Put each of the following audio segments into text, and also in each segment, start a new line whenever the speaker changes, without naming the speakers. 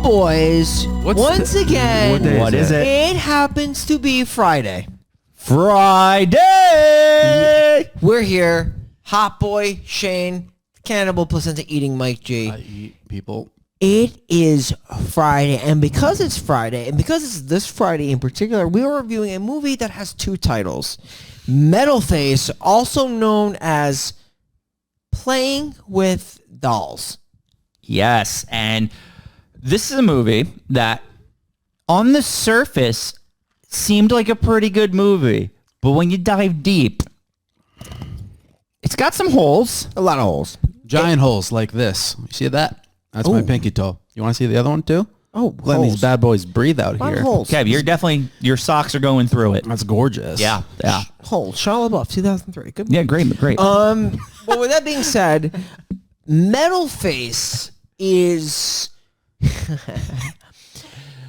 boys, once again,
what is it?
It happens to be Friday.
Friday!
We're here. Hot Boy, Shane, Cannibal Placenta eating Mike G.
I eat people.
It is Friday, and because it's Friday, and because it's this Friday in particular, we are reviewing a movie that has two titles. Metalface, also known as Playing with Dolls.
Yes, and this is a movie that on the surface seemed like a pretty good movie, but when you dive deep, it's got some holes.
A lot of holes.
Giant holes like this. You see that? That's my pinky toe. You want to see the other one too?
Oh,
Letting these bad boys breathe out here.
Holes.
Kev, you're definitely, your socks are going through it.
That's gorgeous.
Yeah.
Holes. Shia LaBeouf, 2003. Good.
Yeah, great.
But with that being said, Metalface is...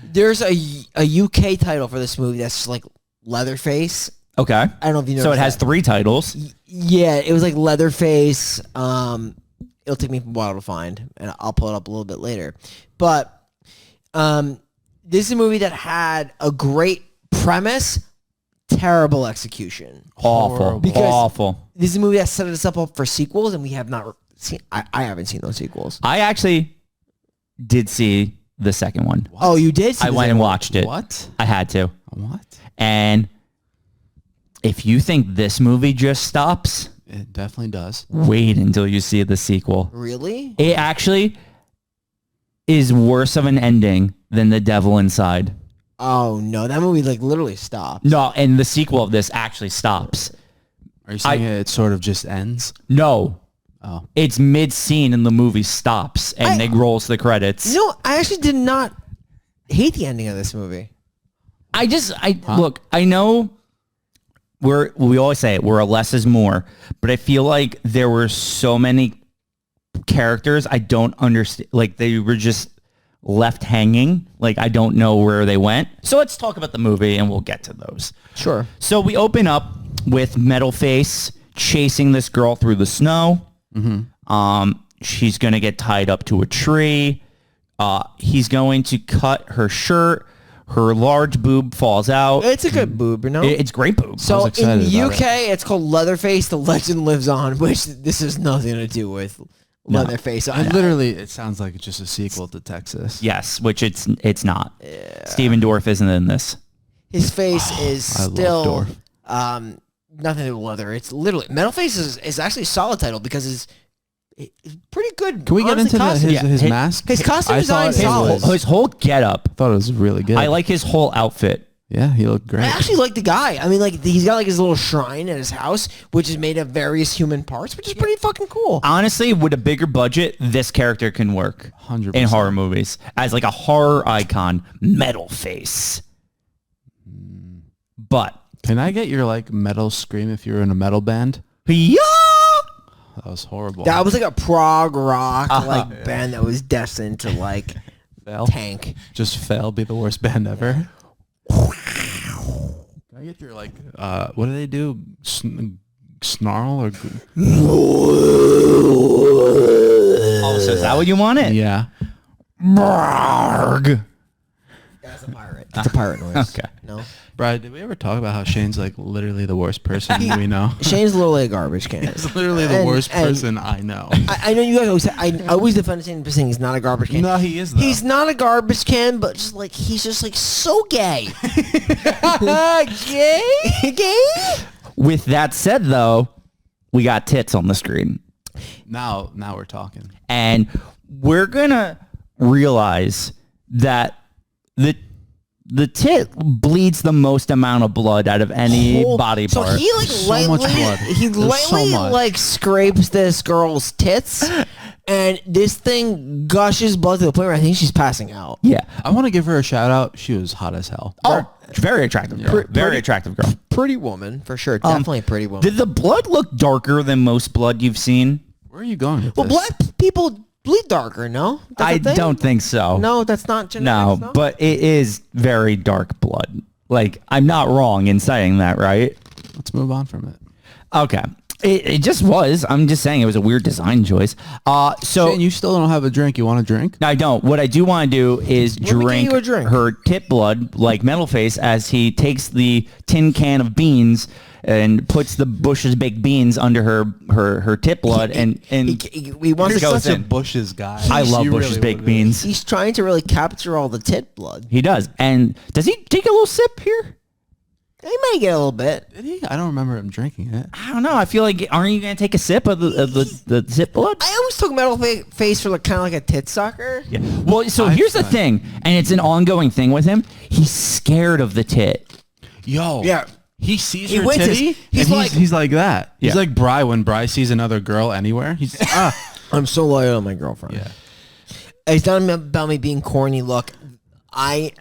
There's a UK title for this movie that's like Leatherface.
Okay.
I don't know if you know.
So it has three titles.
Yeah, it was like Leatherface. It'll take me a while to find, and I'll pull it up a little bit later. But this is a movie that had a great premise, terrible execution.
Awful.
This is a movie that set us up for sequels, and we have not seen. I haven't seen those sequels.
I actually did see the second one.
What? Oh, you did?
I went and watched it.
What?
I had to.
What?
And if you think this movie just stops,
It definitely does.
wait until you see the sequel.
Really?
It actually is worse of an ending than The Devil Inside.
Oh no, that movie like literally stopped.
No, and the sequel of this actually stops.
Are you saying it sort of just ends?
No.
Oh.
It's mid-scene and the movie stops and it rolls the credits.
No, I actually did not hate the ending of this movie.
Look, I know we always say it, we're a less is more, but I feel like there were so many characters I don't understand, like they were just left hanging, like I don't know where they went. So let's talk about the movie and we'll get to those.
Sure.
So we open up with Metalface chasing this girl through the snow. Mm-hmm. She's going to get tied up to a tree. He's going to cut her shirt. Her large boob falls out.
It's a good boob, you know?
It's great boob.
So in the
about
UK, it's called Leatherface. The legend lives on, which this has nothing to do with Leatherface.
It sounds like it's just a sequel to Texas.
Yes, which it's not. Yeah. Steven Dorff isn't in this.
His face is
I love
still
Dorff.
nothing to do with leather. It's literally Metalface is actually a solid title because it's pretty good.
Can we get into his mask?
His costume design is
it
solid.
His whole getup.
I thought it was really good.
I like his whole outfit.
Yeah, he looked great.
I actually like the guy. I mean, like he's got like his little shrine at his house, which is made of various human parts, which is pretty fucking cool.
Honestly, with a bigger budget, this character can work
100%
in horror movies as like a horror icon, Metalface. But
Can I get your like metal scream if you were in a metal band?
yeah,
That was horrible.
That was like a prog rock band that was destined to like
fail.
tank.
Just fail, be the worst band ever. Can I get your like what do they do? Snarl or
oh, so is that what you wanted?
yeah.
Brrrg.
That's a pirate. It's a pirate noise.
Okay.
No.
Brad, did we ever talk about how Shane's like literally the worst person we know?
Shane's literally a garbage can.
He's literally the worst person I know.
I know you guys always say, I always defend Shane for saying he's not a garbage can.
No, he is though.
He's not a garbage can, but just like he's just like so gay. Gay? Gay?
With that said, though, we got tits on the screen.
Now we're talking.
And we're going to realize that the tit bleeds the most amount of blood out of any body part.
So he like
So much blood.
he
There's
lightly
so much.
like scrapes this girl's tits, and this thing gushes blood to the point where I think she's passing out.
Yeah.
I want to give her a shout out. She was hot as hell.
Oh, very attractive girl. Very attractive girl.
Pretty woman for sure. Definitely a pretty woman.
Did the blood look darker than most blood you've seen?
Where are you going with
Well,
this?
black people bleed darker. No, That's
I
a thing?
don't think so.
No, that's not genetics.
No, but it is very dark blood. Like, I'm not wrong in saying that, right?
Let's move on from it.
Okay. It just was. I'm just saying it was a weird design choice. So
Shane, you still don't have a drink. You want a drink?
I don't. What I do want to do is
Let me
drink
get you a drink.
her tit blood like Metalface as he takes the tin can of beans and puts the Bush's baked beans under her tit blood and
He wants
You're
to
goes
Such a
in.
Bush's guy.
I love
You
Bush's
really
baked
would.
beans.
He's trying to really capture all the tit blood.
He does. And does he take a little sip here?
He may get a little bit.
Did he? I don't remember him drinking it.
I don't know. I feel like aren't you gonna take a sip of the tit blood?
I always took Metalface for like kind of like a tit sucker.
Yeah. Well, so here's the thing, and it's an ongoing thing with him. He's scared of the tit.
Yo.
Yeah.
He sees
He
her
winces.
titty,
He's
and
like-
he's like that. He's
Yeah.
like Bri when Bri sees another girl anywhere. He's
I'm so loyal to my girlfriend.
yeah.
It's not about me being corny. Look, I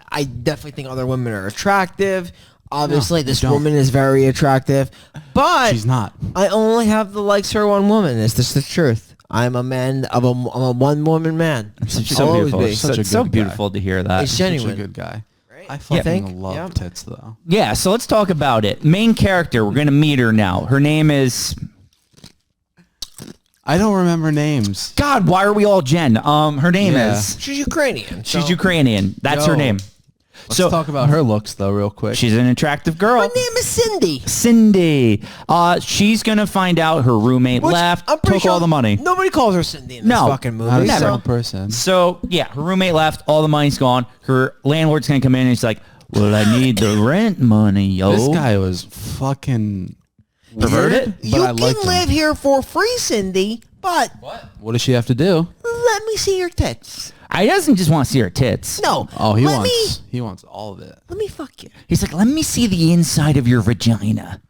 definitely think other women are attractive. Obviously,
No,
this
you don't.
woman is very attractive, but
She's not.
I only have the likes for one woman. It's just the truth. I'm a man. I'm a one woman man.
So
I'll always
beautiful.
be.
Such a
So
good
beautiful to hear that.
It's
Such a
genuine.
good guy.
Right?
I
You
fucking
think?
love
Yeah.
tits though.
Yeah, so let's talk about it. Main character, we're gonna meet her now. Her name is
I don't remember names.
God. Why are we all Jen? Her name
Yeah.
is
She's Ukrainian.
she's
so-
Ukrainian. That's her
Yo.
name.
Let's
So
talk about her looks though, real quick.
she's an attractive
Her
girl.
name is Cindy.
Cindy. She's gonna find out her roommate
Which
left,
I'm pretty
took
sure
all the money.
Nobody calls her Cindy in this
No.
fucking movie.
Not a
Never.
single
So,
person.
So yeah, her roommate left, all the money's gone. Her landlord's gonna come in and he's like, "Well, I need the rent money, yo."
This guy was fucking
Perverted?
weird,
you
but I
can
liked
live
him.
here for free, Cindy, but
What does she have to do?
let me see your tits.
I doesn't just want to see her tits.
No.
Oh,
let me
all of it.
let me fuck you.
He's like, "Let me see the inside of your vagina."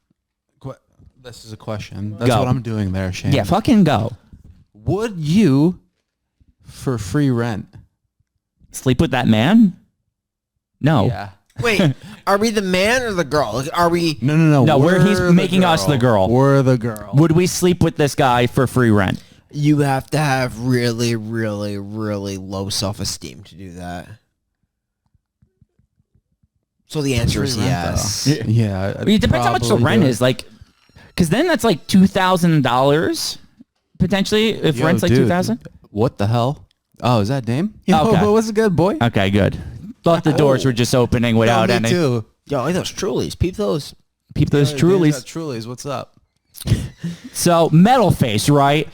This is a question. That's
Go.
what I'm doing there, Shane.
Yeah, fucking go.
Would you, for free rent?
Sleep with that man? No.
Yeah.
Wait, are we the man or the girl? Like, are we?
No.
No, where he's
the
making us the girl.
We're the girl.
Would we sleep with this guy for free rent?
You have to have really, really, really low self-esteem to do that. So the answer is
Free rent,
yes.
though. Yeah. I'd
It depends how much the
probably
rent
do it.
is. Like, because then that's like $2,000 potentially if
Yo,
rent's like
dude,
$2,000.
What the hell? Oh, is that Dame? Yo,
Okay.
what's a good boy?
Okay, good. Thought the doors were just opening without
me
any.
too.
Yo, look at those Trulies. Peep those.
Peep those
Yeah,
Trulies.
Trulies. What's up?
So Metalface, right?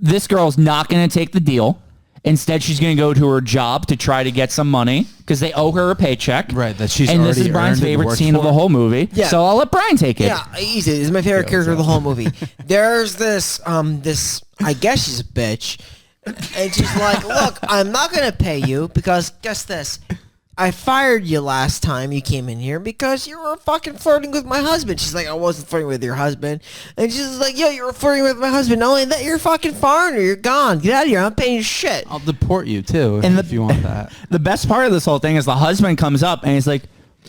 This girl's not going to take the deal. Instead, she's going to go to her job to try to get some money because they owe her a paycheck.
Right, that she's
and this is
already
Brian's
earned and
favorite
worked
scene of
for.
the whole movie.
Yeah.
So I'll let Brian take it.
Yeah, easy. This is my favorite character of the whole movie. There's this, I guess she's a bitch. And she's like, look, I'm not going to pay you because guess this. I fired you last time you came in here because you were fucking flirting with my husband. She's like, I wasn't flirting with your husband. And she's like, yo, you were flirting with my husband. Not only that, you're a fucking foreigner. You're gone. Get out of here. I'm not paying you shit.
I'll deport you too
And
if you want that.
The best part of this whole thing is the husband comes up and he's like,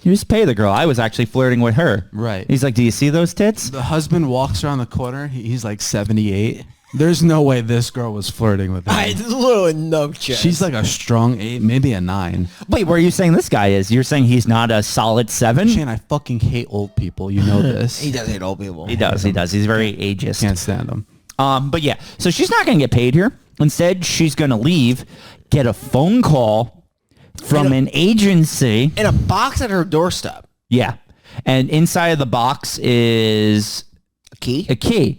you just pay the girl. I was actually flirting with her.
Right.
He's like, do you see those tits?
The husband walks around the corner. He's like 78. There's no way this girl was flirting with him.
There's literally no chance.
She's like a strong 8, maybe a 9.
Wait, where are you saying this guy is? You're saying he's not a solid 7?
Shane, I fucking hate old people. You know this.
He does hate old people.
He does. He's very ageist.
Can't stand them.
But yeah, so she's not going to get paid here. Instead, she's going to leave, get a phone call from an agency.
In a box at her doorstep.
Yeah. And inside of the box is
A key?
a key.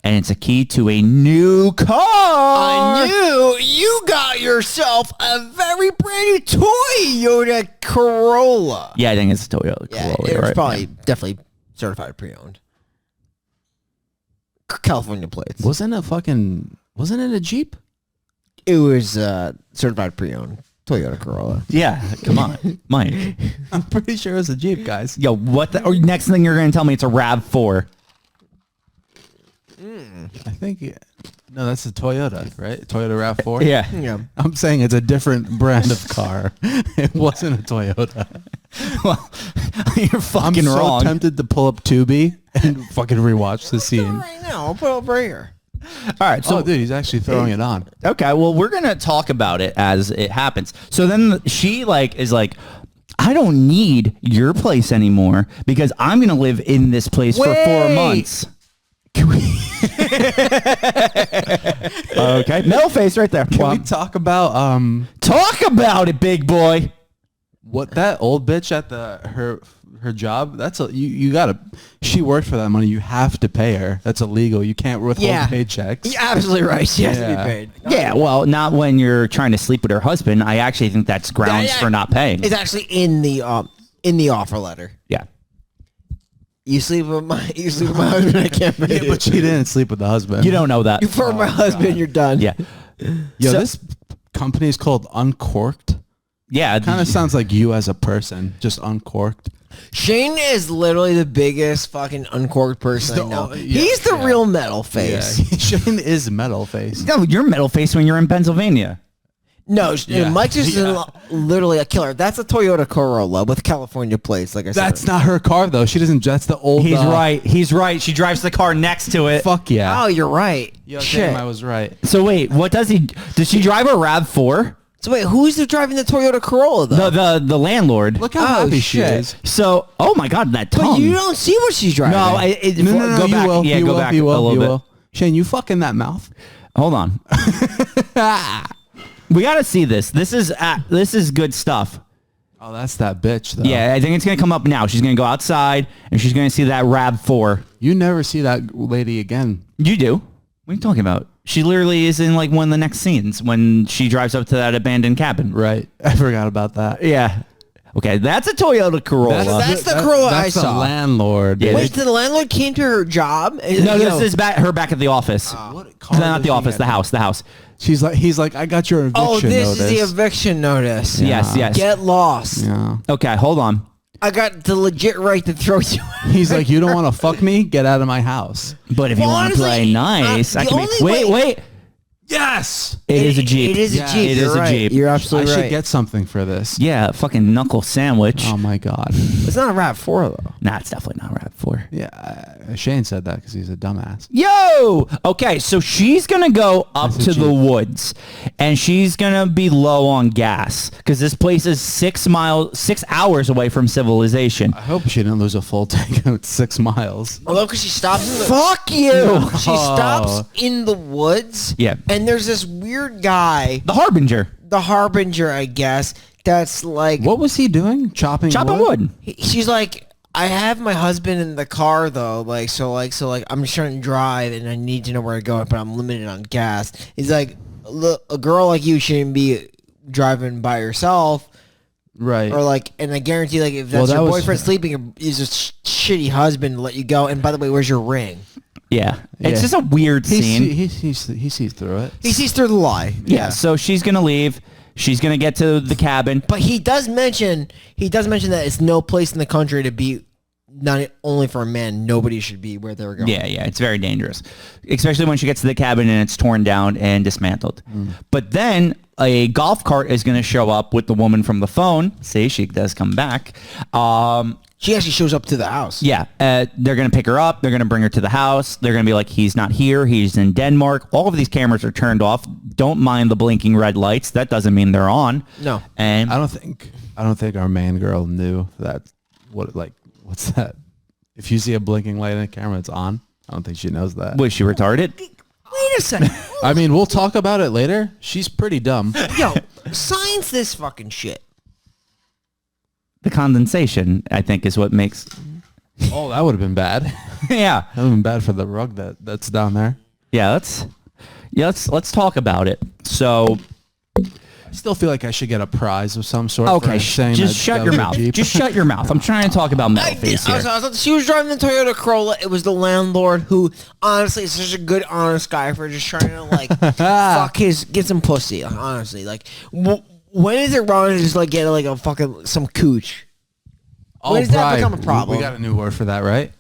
And it's a key to a new car.
I knew you got yourself a very brand new Toyota Corolla.
Yeah, I think it's a Toyota
Yeah,
Corolla,
it was
right?
probably definitely certified pre-owned. California plates.
Wasn't it a Jeep?
It was certified pre-owned Toyota Corolla.
Yeah, come on, Mike.
I'm pretty sure it was a Jeep, guys.
Yo, what the? Or next thing you're going to tell me it's a RAV4.
I think, no, that's a Toyota, right? Toyota RAV4?
Yeah.
Yeah.
I'm saying it's a different brand of car. It wasn't a Toyota.
Well, you're
I'm
fucking
so
wrong.
tempted to pull up Tubi and fucking rewatch the scene.
Right now, I'll put it over here.
All right, so
Oh, dude, he's actually throwing it on.
okay, well, we're gonna talk about it as it happens. So then she is like, I I don't need your place anymore because I'm going to live in this place for 4 months. Can we? Okay, Metalface right there.
Can we talk about
Talk about it, big boy.
what that old bitch at her job? That's you gotta. She worked for that money. You have to pay her. That's illegal. You can't withhold paychecks.
You're absolutely right. She has to be paid.
Yeah, well, not when you're trying to sleep with her husband. I actually think that's grounds for not paying.
It's actually in the offer letter.
Yeah.
You sleep with my husband. I can't pay.
Yeah, but she didn't sleep with the husband.
You don't know that.
You flirt with my husband, you're done.
Yeah.
Yo, this company is called Uncorked.
Yeah.
Kind of sounds like you as a person, just uncorked.
Shane is literally the biggest fucking uncorked person I know. He's the real Metalface.
Yeah. Shane is Metalface.
No, you're Metalface when you're in Pennsylvania.
No, Mike's just literally a killer. That's a Toyota Corolla with California plates, like I said.
That's not her car though. She doesn't. That's the old.
He's right. He's right. She drives the car next to it.
Fuck yeah.
Oh, you're right.
Yo,
Shit.
damn, I was right.
So wait, what does he? Does she drive a RAV4?
So wait, who's driving the Toyota Corolla though?
The landlord.
Look how happy she is.
So, oh my God, that tongue.
But you don't see what she's driving.
No, go
you
back.
will.
Yeah,
you
go
will,
back
you will,
a little
you
bit.
will. Shane, you fuck in that mouth.
Hold on. We got to see this. This is good stuff.
Oh, that's that bitch though.
Yeah, I think it's gonna come up now. She's gonna go outside and she's gonna see that RAV4.
You never see that lady again.
You do? What are you talking about? She literally is in like one of the next scenes when she drives up to that abandoned cabin.
Right. I forgot about that.
Yeah. Okay, that's a Toyota Corolla.
That's the Corolla I
That's the
saw.
landlord.
Yeah,
Wait, the landlord came to her job?
No, this is her back at the office. Not the office, the house.
He's like, I got your eviction
Oh, this
notice.
is the eviction notice.
Yes.
Get lost.
Yeah.
Okay, hold on.
I got the legit right to throw you out.
He's like, you don't want to fuck me? Get out of my house.
But if you want to play nice, I
the
can be.
only
Wait.
Yes.
It is a Jeep.
It is a Jeep.
It is a Jeep.
You're
I
absolutely
should
right.
get something for this.
Yeah, fucking knuckle sandwich.
Oh my God.
It's not a RAV4 though.
Nah, it's definitely not RAV4.
Yeah. Shane said that because he's a dumbass.
Yo! Okay, so she's going to go up
That's a
to the
Jeep.
woods, and she's going to be low on gas, because this place is 6 hours away from civilization.
I hope she didn't lose a full tank at 6 miles.
Although, because she stops in the...
Fuck you!
She stops in the woods.
Yeah.
And there's this weird guy,
The Harbinger.
the Harbinger, I guess, that's like...
What was he doing? Chopping
wood.
She's like, I have my husband in the car though, so I'm just trying to drive and I need to know where to go, but I'm limited on gas. He's like, look, a girl like you shouldn't be driving by yourself,
Right.
or like, and I guarantee, like, if that's
that
your
was-
boyfriend sleeping, he's a shitty husband to let you go. And by the way, where's your ring?
Yeah. It's
Yeah.
just a weird scene.
He sees through it.
He sees through the lie.
Yeah, so she's going to leave. She's going to get to the cabin.
But he does mention that it's no place in the country to be. Not only for a man, nobody should be where they're going.
Yeah, it's very dangerous, especially when she gets to the cabin and it's torn down and dismantled. But then a golf cart is going to show up with the woman from the phone. See, she does come back.
She actually shows up to the house.
Yeah, they're going to pick her up. They're going to bring her to the house. They're going to be like, he's not here. He's in Denmark. All of these cameras are turned off. Don't mind the blinking red lights. That doesn't mean they're on.
No.
And
I don't think our main girl knew that. What's that? If you see a blinking light in the camera, it's on. I don't think she knows that.
was she retarded?
Wait a second.
I mean, we'll talk about it later. She's pretty dumb.
Yo, science this fucking shit.
The condensation, I think, is what makes...
Oh, that would have been bad.
Yeah.
That would have been bad for the rug that's down there.
Yeah, let's talk about it. So...
I still feel like I should get a prize of some sort.
Okay,
for saying
just
that
shut
that
your
was a
mouth.
Jeep.
Just shut your mouth. I'm trying to talk about Metalface here.
She was driving the Toyota Corolla. It was the landlord who, honestly, is such a good, honest guy for just trying to, like, get some pussy. Honestly, like, when is it wrong to just, like, get, like, a fucking, some cooch? When does that become a problem?
We got a new word for that, right?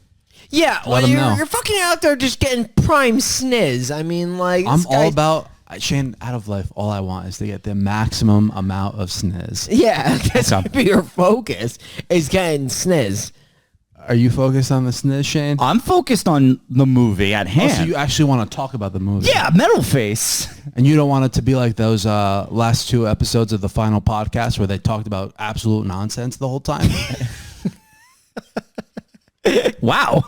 Yeah,
Let
well,
'em know.
you're fucking out there just getting prime sniz. I mean, like,
I'm
this
all
guy's-
about Shane. Out of life, all I want is to get the maximum amount of sniz.
Yeah, that's gonna be your focus, is getting sniz.
All Are you focused on the sniz, Shane?
I'm focused on the movie at hand.
So you actually want to talk about the movie?
Yeah, Metalface.
And you don't want it to be like those last 2 episodes of the final podcast where they talked about absolute nonsense the whole time?
Wow.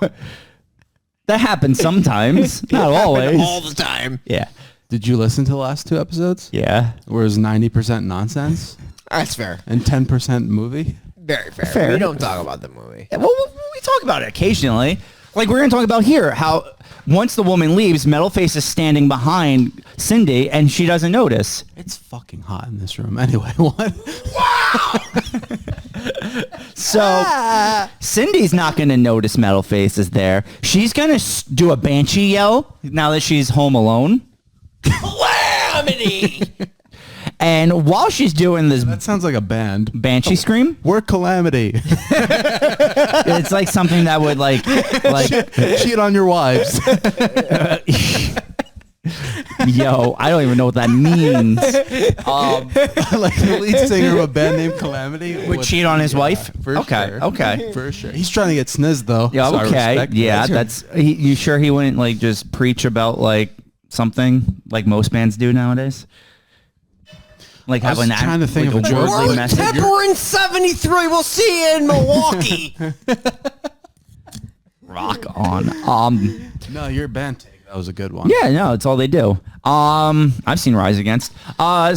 That happens sometimes. Not always.
all the time.
Yeah.
Did you listen to the last 2 episodes?
Yeah.
Where it's 90% nonsense
That's fair.
and 10% movie?
Very fair.
Fair.
We don't talk about the movie.
Well, we talk about it occasionally. Like we're going to talk about here, how once the woman leaves, Metalface is standing behind Cindy and she doesn't notice.
It's fucking hot in this room. Anyway, what?
So Cindy's not going to notice Metalface is there. She's going to do a banshee yell now that she's home alone.
Calamity!
And while she's doing this
That sounds like a band.
banshee scream,
We're Calamity.
it's like something that would like
Cheat on your wives.
yo, I don't even know what that means.
Like the lead singer of a band named Calamity
Would cheat on his wife?
For
Okay,
sure.
okay.
For sure. He's trying to get snizzed though.
Yeah,
so I
okay.
respect
Yeah,
that.
that's you sure he wouldn't like just preach about like something like most bands do nowadays? Like
I was
have an
trying to think
like
of a joke.
worldly
We're
message.
Temper in 73. We'll see you in Milwaukee.
Rock on.
No, your band take. That was a good one.
Yeah, no, it's all they do. I've seen Rise Against.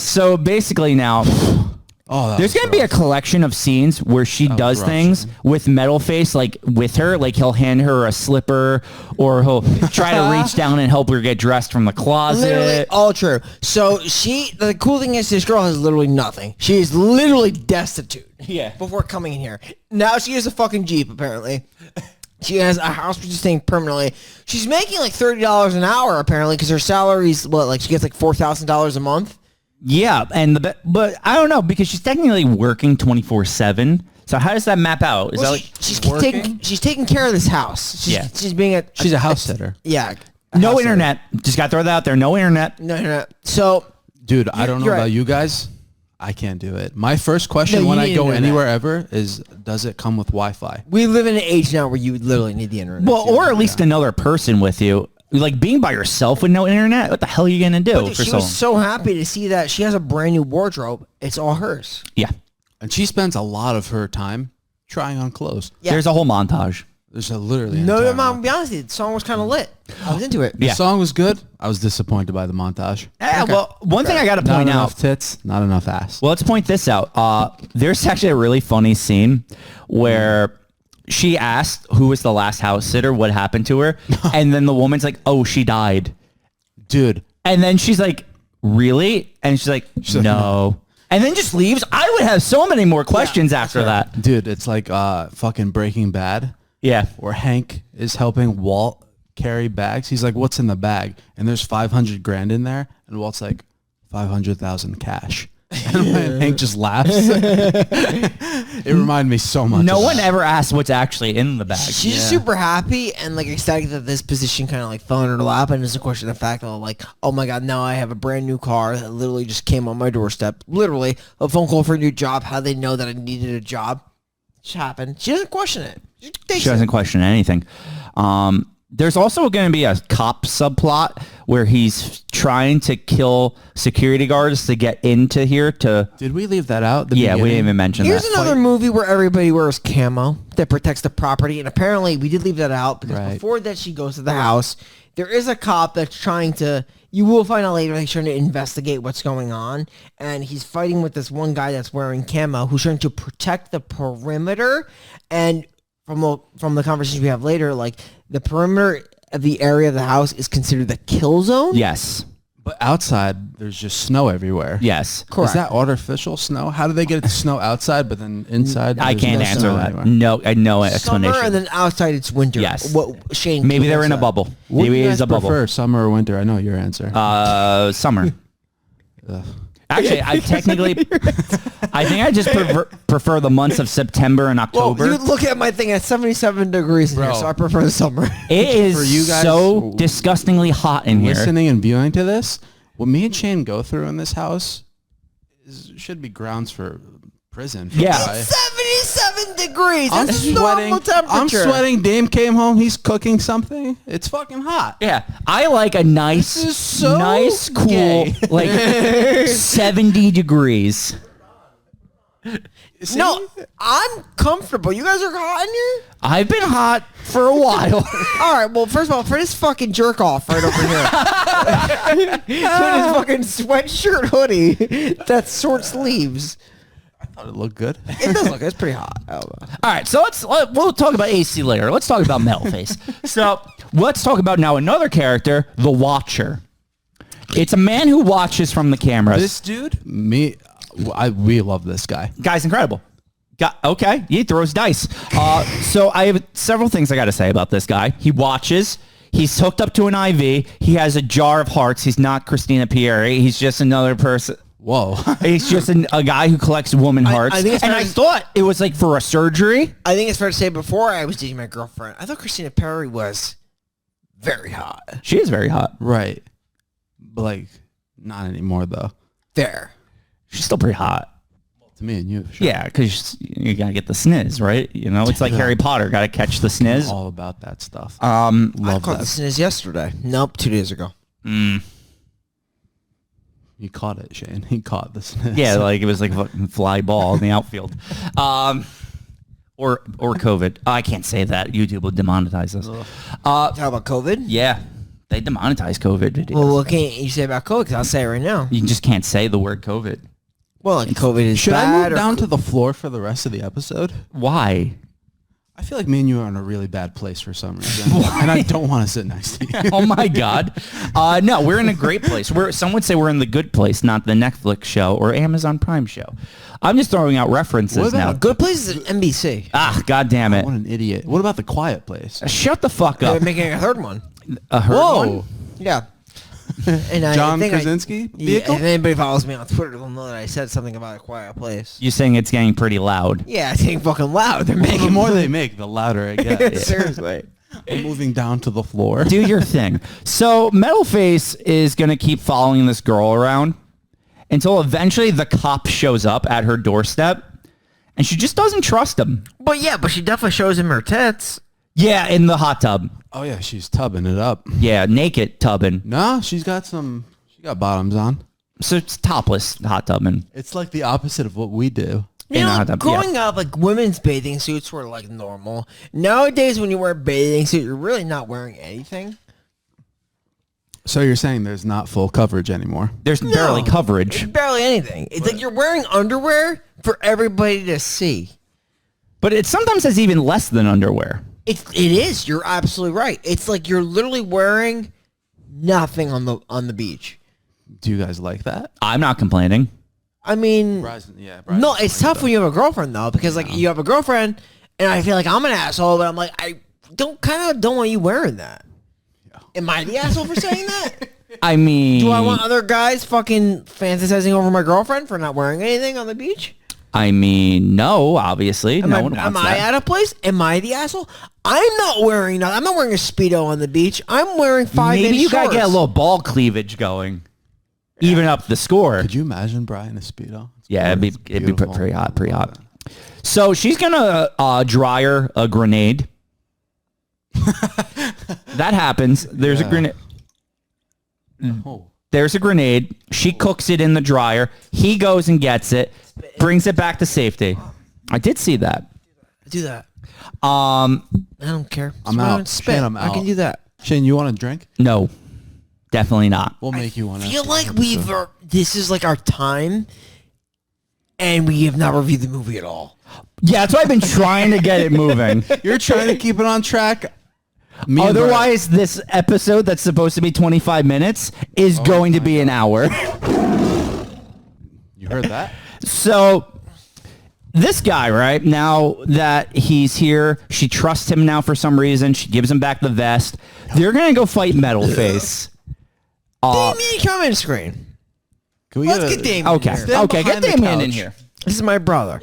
So basically now
Oh,
there's going to be a collection of scenes where she does
rough,
things
Shane.
with Metalface, like with her, like he'll hand her a slipper or he'll try to reach down and help her get dressed from the closet.
Literally all true. So the cool thing is this girl has literally nothing. She is literally destitute.
Yeah.
Before coming in here. Now she has a fucking Jeep apparently. She has a house where she's staying permanently. She's making like $30 an hour apparently because her salary's what, like she gets like $4,000 a month.
Yeah, and but I don't know because she's technically working 24/7. So how does that map out? Is
Well,
that like
she's taking care of this house. She's being
She's a house sitter.
Yeah.
no internet? Just got to throw that out there. No internet.
No. So
Dude, I don't know
You're
about
right.
you guys. I can't do it. My first question
No,
when
you
I
need
go
internet.
anywhere ever is, does it come with Wi-Fi?
we live in an age now where you would literally need the internet.
Well, or at least another person with you. Like being by yourself with no internet. What the hell are you gonna do
But
for
she
so long?
was so happy to see that she has a brand new wardrobe. It's all hers.
Yeah.
And she spends a lot of her time trying on clothes.
Yeah.
There's a whole montage.
There's a literally an
No,
entire
I'm gonna be honest with you, the song was kind of lit. I was into it.
The
Yeah.
song was good. I was disappointed by the montage.
Yeah, well, one thing I got to
Not
point
enough
out.
tits, not enough ass.
Well, let's point this out. There's actually a really funny scene where she asked who was the last house sitter, what happened to her, and then the woman's like, "Oh, she died."
Dude,
And then she's like, "Really?" And she's like, "No." And then just leaves. I would have so many more questions after that.
dude, it's like fucking Breaking Bad
Yeah.
where Hank is helping Walt carry bags. He's like, "What's in the bag?" And there's 500 grand in there, and Walt's like, 500,000 cash. And Hank just laughs. It reminded me so much.
No
of
one
that.
ever asked what's actually in the bag.
She's super happy and like ecstatic that this position kind of like fell in her lap, and it's a question of fact of like, oh my god, now I have a brand new car that literally just came on my doorstep. Literally a phone call for a new job. How they know that I needed a job? It happened. She doesn't question it. She takes
She doesn't question anything. There's also going to be a cop subplot where he's trying to kill security guards to get into here to...
Did we leave that out? The
Yeah, we
beginning?
didn't even mention
Here's
that.
another movie where everybody wears camo that protects the property, and apparently we did leave that out because
Right.
before that she goes to the house, there is a cop that's trying to. You will find out later he's trying to investigate what's going on, and he's fighting with this one guy that's wearing camo who's trying to protect the perimeter. And from the conversation we have later, like the perimeter of the area of the house is considered the kill zone.
Yes.
But outside, there's just snow everywhere.
Yes.
Correct.
Is that artificial snow? How do they get snow outside, but then inside?
I
there's
can't
no
answer
snow
that.
anywhere?
No, I know
Summer
explanation.
and then outside it's winter.
Yes.
What Shane?
Maybe they're in a
said.
bubble.
What do
Maybe
you
it's
guys
a bubble.
prefer, summer or winter? I know your answer.
Summer. Actually, I technically... I think I just prefer the months of September and
Well,
October.
you look at my thing at 77 degrees in here,
Bro.
so I prefer the summer.
It is
For you guys
so disgustingly hot in here.
Listening and viewing to this, what me and Shane go through in this house should be grounds for prison.
Yeah.
Right?
77 7 degrees.
I'm
That's
sweating.
normal temperature.
I'm sweating. Dame came home. He's cooking something. It's fucking hot.
Yeah, I like a nice,
This is so
nice, cool,
gay.
like 70 degrees.
See?
No, I'm comfortable. You guys are hot in here?
I've been hot for a while.
All right, well, first of all, for this fucking jerk off right over here. With his fucking sweatshirt hoodie that's short sleeves.
I thought it looked good.
It does look, it's pretty hot. I don't know.
All right, so we'll talk about AC later. Let's talk about Metalface. So let's talk about now another character, the Watcher. It's a man who watches from the cameras.
This dude, we love this guy.
Guy's incredible. Okay, he throws dice. So I have several things I got to say about this guy. He watches. He's hooked up to an IV. He has a jar of hearts. He's not Christina Pieri. He's just another person.
Whoa.
He's just a guy who collects woman hearts.
I think it's
and
fair
I
to-
thought it was like for a surgery.
I think it's fair to say before I was dating my girlfriend, I thought Christina Perry was very hot.
She is very hot.
Right. But like, not anymore though.
There.
She's still pretty hot.
To me and you. Sure.
Yeah, because you got to get the sniz, right? You know, it's like
Yeah.
Harry Potter. Got to catch the sniz.
All about that stuff.
I
Love
caught
that.
the sniz yesterday. Nope, 2 days ago.
He caught it, Shane. He caught the sniz.
Yeah, like it was like a fucking fly ball in the outfield. Or COVID. I can't say that. YouTube will demonetize us.
How about COVID?
Yeah, they demonetize COVID videos.
Well, what can't you say about COVID? Because I'll say it right now.
You just can't say the word COVID.
Well, like COVID is
Should I
bad.
move down to the floor for the rest of the episode?
Why?
I feel like me and you are in a really bad place for some reason. And I don't want to sit next to you.
Oh my God. No, we're in a great place. Some would say we're in the good place, not the Netflix show or Amazon Prime show. I'm just throwing out references
What
now.
about
Good place is NBC.
God damn it.
What an idiot. What about the quiet place?
Shut the fuck
They're
up.
making a third one.
A herd one?
Yeah. And I
John
think
Krasinski
Yeah,
vehicle?
if anybody follows me on Twitter, they'll know that I said something about a quiet place.
You're saying it's getting pretty loud.
Yeah, it's getting fucking loud. They're
The
making
more they make, the louder it gets.
Seriously.
I'm moving down to the floor.
Do your thing. So Metalface is going to keep following this girl around until eventually the cop shows up at her doorstep and she just doesn't trust him.
But she definitely shows him her tits.
Yeah, in the hot tub.
Oh yeah, she's tubbing it up.
Yeah, naked tubbing.
No, she got bottoms on.
So it's topless hot tubbing.
It's like the opposite of what we do.
You
In a
know,
hot tub,
growing up, like women's bathing suits were like normal. Nowadays, when you wear a bathing suit, you're really not wearing anything.
So you're saying there's not full coverage anymore?
There's barely
It's
coverage.
barely anything. It's like you're wearing underwear for everybody to see.
But it sometimes has even less than underwear.
It is. You're absolutely right. It's like you're literally wearing nothing on the beach.
Do you guys like that?
I'm not complaining.
I mean, no, it's tough when you have a girlfriend though, because like you have a girlfriend, and I feel like I'm an asshole, but I'm like I don't want you wearing that. Yeah. Am I the asshole for saying that?
I mean,
Do I want other guys fucking fantasizing over my girlfriend for not wearing anything on the beach?
I mean, no, obviously. No one wants
am I
that.
out of place? Am I the asshole? I'm not wearing nothing. I'm not wearing a Speedo on the beach. I'm wearing 5
Maybe
inch
you gotta
shorts.
get a little ball cleavage going. Even up the score.
Could you imagine Brian a Speedo?
Yeah, it'd be
beautiful.
pretty hot. So she's gonna dry her a grenade. That happens. There's a grenade.
Oh.
There's a grenade. She cooks it in the dryer. He goes and gets it, brings it back to safety. I did see that.
Do that.
Um,
I don't care.
I'm
Smile
out.
and spit.
Shane, I'm
I can
out.
do that.
Shane, you want a drink?
no, definitely not.
We'll make you one.
I feel
after
like
the episode.
this is like our time, and we have not reviewed the movie at all.
Yeah, that's why I've been trying to get it moving.
You're trying to keep it on track. Me and
Otherwise, this episode that's supposed to be 25 minutes is going to be an hour.
Brian, you heard that?
So this guy, right, now that he's here, she trusts him now for some reason. She gives him back the vest. They're going to go fight Metalface.
Damien, come in screen.
Can we
Let's get Damien.
Okay,
here.
Stand
okay, get
behind the
Damien in
couch.
here.
This is my brother.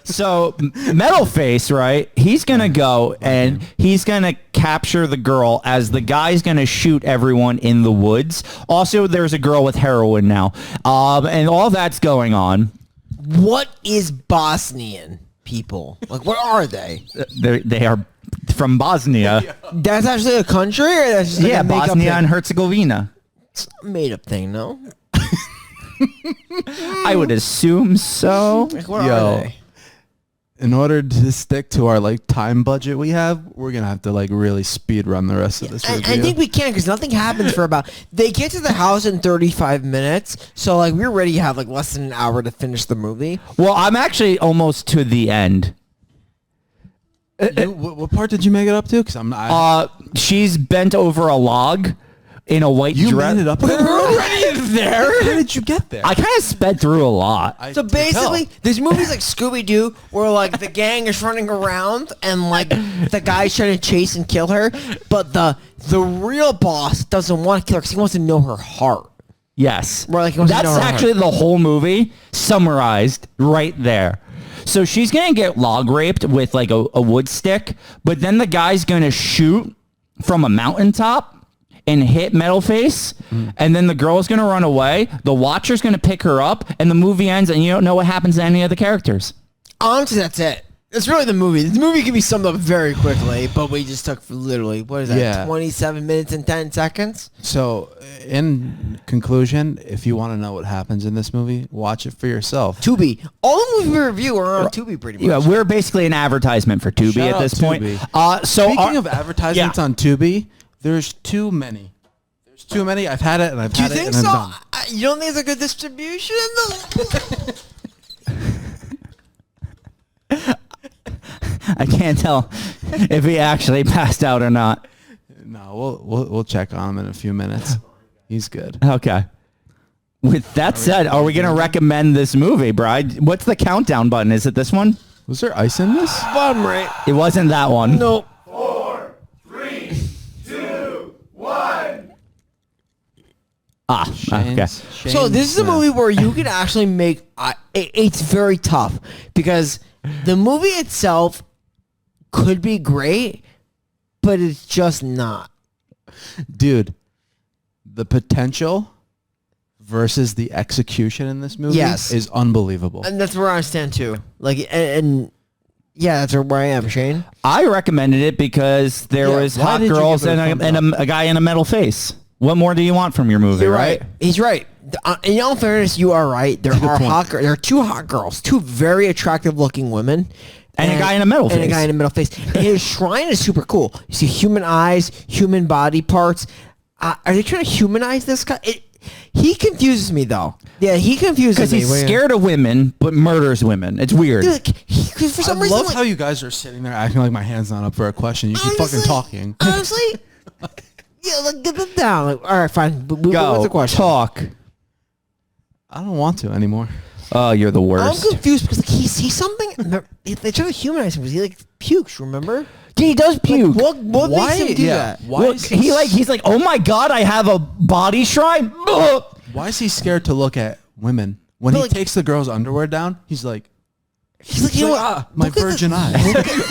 So Metalface, right, he's going to go and he's going to capture the girl as the guy's going to shoot everyone in the woods. Also, there's a girl with heroin now. And all that's going on.
What is Bosnian? people? Like, what are they?
They are from Bosnia.
That's actually a country, or that's just like
Yeah,
a make-up
Bosnia
thing?
and Herzegovina.
It's a made-up thing, no?
I would assume so.
Like, what
Yo.
are they?
In order to stick to our like time budget we have, we're gonna have to like really speed run the rest of this review.
I think we can, because nothing happens for about. They get to the house in 35 minutes, so like we already have like less than an hour to finish the movie.
Well, I'm actually almost to the end.
What part did you make it up to? Because I'm not.
She's bent over a log in a white
You
dress.
made it up there?
We're already there.
How did you get there?
I kind of sped through a lot.
So basically, there's movies like Scooby Doo where like the gang is running around and like the guy's trying to chase and kill her, but the real boss doesn't want to kill her because he wants to know her heart.
Yes.
More like he wants to
That's
know her
actually
heart.
the whole movie summarized right there. So she's going to get log raped with like a wood stick, but then the guy's going to shoot from a mountaintop and hit Metalface, and then the girl's going to run away. The Watcher's going to pick her up, and the movie ends, and you don't know what happens to any of the characters.
Honestly, that's it. It's really the movie. The movie can be summed up very quickly, but we just took literally, what is that,
Yeah.
27 minutes and 10 seconds?
So, in conclusion, if you want to know what happens in this movie, watch it for yourself.
Tubi. All the movies we review are on Tubi pretty much.
Yeah, we're basically an advertisement for Tubi
Shout
at
out
this point.
Tubi.
So
Speaking of advertisements on Tubi, there's too many. There's too many. I've had it and I've
Do you
had it
think
and
so?
I'm done.
You don't think it's a good distribution?
I can't tell if he actually passed out or not.
No, we'll check on him in a few minutes. He's good.
Okay. With that said, are we going to recommend this movie, Bride? What's the countdown button? Is it this one?
Was there ice in this?
Bottom right.
It wasn't that one.
Nope.
4, 3, 2, 1.
Ah, okay.
So this is a movie where you can actually make. It's very tough because the movie itself could be great, but it's just not.
Dude, the potential versus the execution in this movie
Yes.
is unbelievable.
And that's where I stand too. Like, and yeah, that's where I am, Shane.
I recommended it because there
Yeah,
was
why
hot
did you
girls
give it a
and,
thumbs
a guy in a metal face. What more do you want from your movie,
You're
right?
right. He's right. In all fairness, you are right. There are there are two hot girls, two very attractive looking women.
And a guy in a metal
And a
face.
guy in a metal face. And his shrine is super cool. You see human eyes, human body parts. Are they trying to humanize this guy? He confuses me, though. Yeah, he confuses me.
Because he's scared of women, but murders women. It's weird.
Dude, for some
I
reason,
love
like,
how you guys are sitting there acting like my hand's not up for a question. You keep
honestly-
fucking talking.
Honestly, yeah, like, get them down. Like, all right, fine. What's
Go,
the question?
talk.
I don't want to anymore.
Oh, you're the
I'm
worst.
confused because like, he sees something. They try to humanize him because he like pukes. Remember?
Yeah, he does puke.
What makes him do that?
Why
Look,
is
he's like, oh my god, I have a body shrine. Ugh.
Why is he scared to look at women? When
But,
he
like-
takes the girl's underwear down, he's like,
He's like, you know
like,
what?
my
Look at
virgin
this-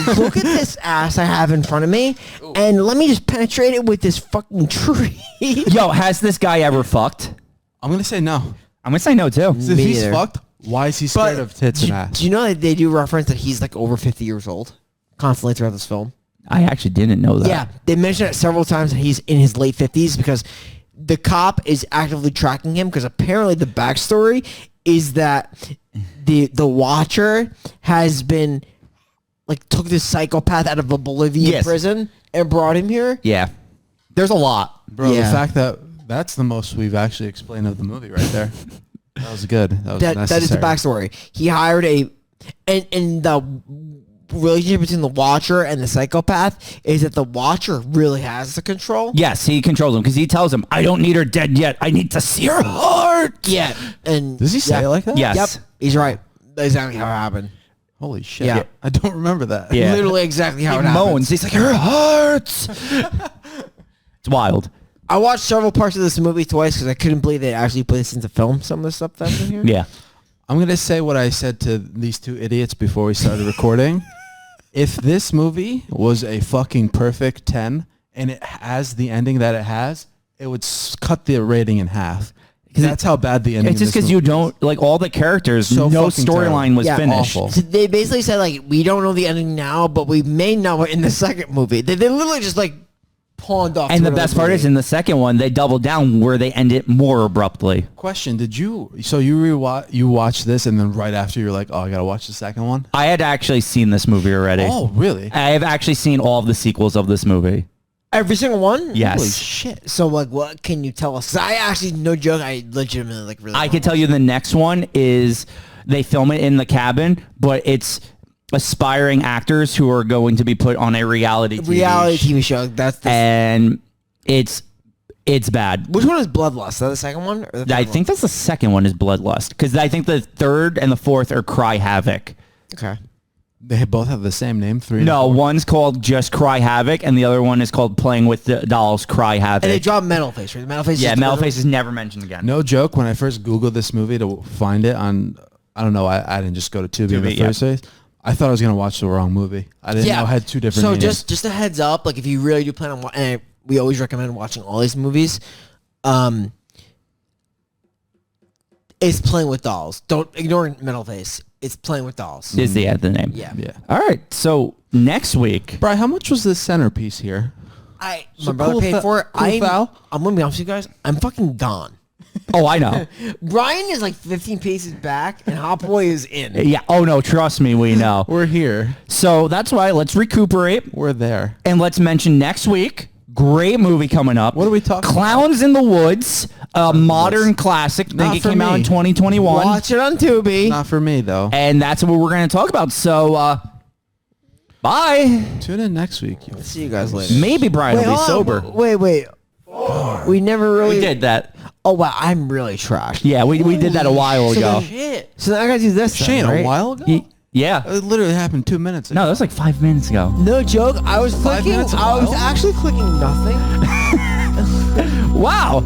eyes.
Look at this ass I have in front of me, and let me just penetrate it with this fucking tree.
Yo, has this guy ever fucked?
I'm going to say no.
I'm gonna say no too.
So if
Me
he's
either.
fucked, why is he scared of tits
do,
and ass?
do you know that they do reference that he's like over 50 years old constantly throughout this film?
I actually didn't know that.
Yeah, they mention it several times that he's in his late 50s because the cop is actively tracking him because apparently the backstory is that the Watcher has been like took this psychopath out of a Bolivian
Yes.
prison and brought him here.
Yeah. There's a lot.
Bro,
Yeah.
the fact that that's the most we've actually explained of the movie right there. That was good. That was
That is the
necessary.
backstory. He hired and the relationship between the Watcher and the psychopath is that the Watcher really has the control.
Yes, he controls him because he tells him, I don't need her dead yet. I need to see her heart.
Yeah, and
Does he say it like that?
Yes.
Yep, he's right. That's exactly how it happened.
Holy shit.
Yeah.
I don't remember that.
Yeah.
Literally exactly how
He
it happened.
moans. He's like, her heart. It's wild.
I watched several parts of this movie twice because I couldn't believe they actually put this into film. Some of the stuff that's in here.
Yeah.
I'm going to say what I said to these two idiots before we started recording. If this movie was a fucking perfect 10 and it has the ending that it has, it would cut the rating in half. That's how bad the ending.
It's just because you don't like all the characters.
So
no
fucking
storyline was
Yeah,
finished.
awful.
So they basically said like we don't know the ending now, but we may know it in the second movie. They literally just like pawned off.
And
to
the
another
best part
movie.
is in the second one, they doubled down where they end it more abruptly.
Question: Did you? So you watched this, and then right after you're like, oh, I gotta watch the second one.
I had actually seen this movie already.
Oh, really?
I have actually seen all of the sequels of this movie.
every single one.
Yes.
Holy shit!
So like, what can you tell us? 'Cause I actually, no joke, I legitimately like really.
I can tell you the next one is they film it in the cabin, but it's aspiring actors who are going to be put on a reality
TV show. That's the.
and it's bad.
Which one is Bloodlust? Is that the second one? Or the third
I think that's the second one is Bloodlust because I think the third and the fourth are Cry Havoc.
one? Okay.
They both have the same name. 3 and
No,
4.
one's called just Cry Havoc, and the other one is called Playing with the Dolls Cry Havoc.
And they dropped Metalface, right? Metalface.
Yeah,
is the
Metalface is never mentioned again.
No joke. When I first Googled this movie to find it on, I don't know. I didn't just go to Tubi in the
Tubi, yeah.
first place. I thought I was gonna watch the wrong movie. I didn't know it had 2 different
So
names.
just a heads up, like if you really do plan on watching, and we always recommend watching all these movies. It's Playing with Dolls. Don't ignore Metalface. It's Playing with Dolls.
Is the name?
Yeah.
yeah.
All right. So next week,
Brian, how much was this centerpiece here?
My
So
brother
cool
paid
fa-
for it.
cool foul?
I'm gonna be honest with you guys. I'm fucking gone.
oh, I know.
Brian is like 15 paces back, and Hot Boy is in.
Yeah. Oh no, trust me, we know.
We're here.
So that's why let's recuperate
We're there.
and let's mention next week. Great movie coming up.
What are we talking
Clowns in the Woods, a modern classic. I
Not
think it
for
came out in
me.
2021.
Watch it on Tubi.
Not for me though.
And that's what we're going to talk about. So, bye.
Tune in next week. You
See you guys later.
Maybe Brian will be
hold on.
sober.
Wait. We never really
We did that.
Oh wow, I'm really trashed.
Yeah, we did that a while ago.
Shit. So now I gotta do this. then,
Shane,
right?
a while ago?
Yeah.
It literally happened 2 minutes ago.
No, that was like 5 minutes ago.
No joke. I was
5
clicking.
minutes a
I was
while?
actually clicking nothing.
Wow.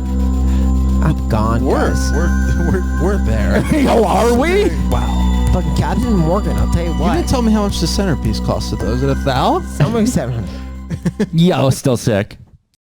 I'm gone, guys.
We're there.
Oh, are we?
Wow.
Fucking Captain Morgan. I'll tell you
You
what.
didn't tell me how much the centerpiece costed though. Is it $1,000?
Something 700.
Yo, still sick.